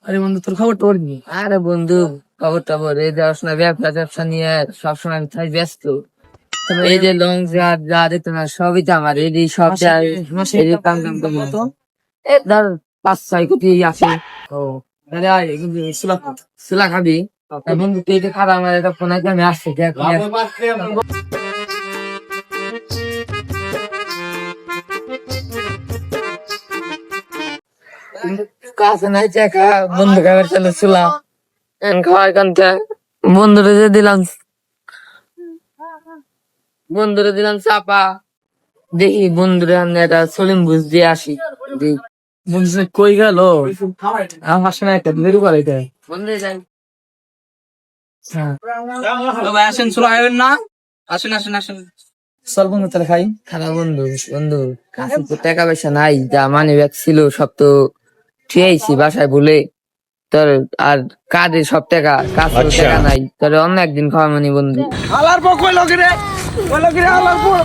আরে বন্ধু তোর খবর তোর নি। আরে বন্ধু, খবর টবর এই যাস না, ব্যবসা নিয়ে সবসময় আমি তাই ব্যস্ত। এই যে লং যা দেখতো না, সবই তো আমার এই যে সব এই যে কাম কাম করবো এই ধর 5-6 কোটি আছে। ও আরে আয় কিন্তু সুলা খাবি? বন্ধু তুই এটা খাবা, আমার এটা ফোন আছে, আমি আসছি দেখ। কাছে নাই টাকা, বন্ধু খাবার চলে সুলা খাওয়ার কানটা বন্ধুরে দিলাম চাপা। দেখি বন্ধুরে আমি একটা সলিম বুঝ দিয়ে আসি। বন্ধু সে কই গেল? আমার আসে না, একটা দেরি করে এটা। বন্ধু যাই। ভাই আসেন, চলো আইবেন না? আসেন আসেন আসেন, চল বন্ধু তাহলে খাই। খারাপ বন্ধু, বন্ধু কাছে তো টাকা পয়সা নাই, যা মানি ব্যাগ ছিল সব তো খেয়েছি বাসায় বলে। তোর আর কাজে সব টাকা, কাছে টাকা নাই, তোর অন্য একদিন খাওয়া মানি বন্ধু। আলার পর কই লগরে আলার পর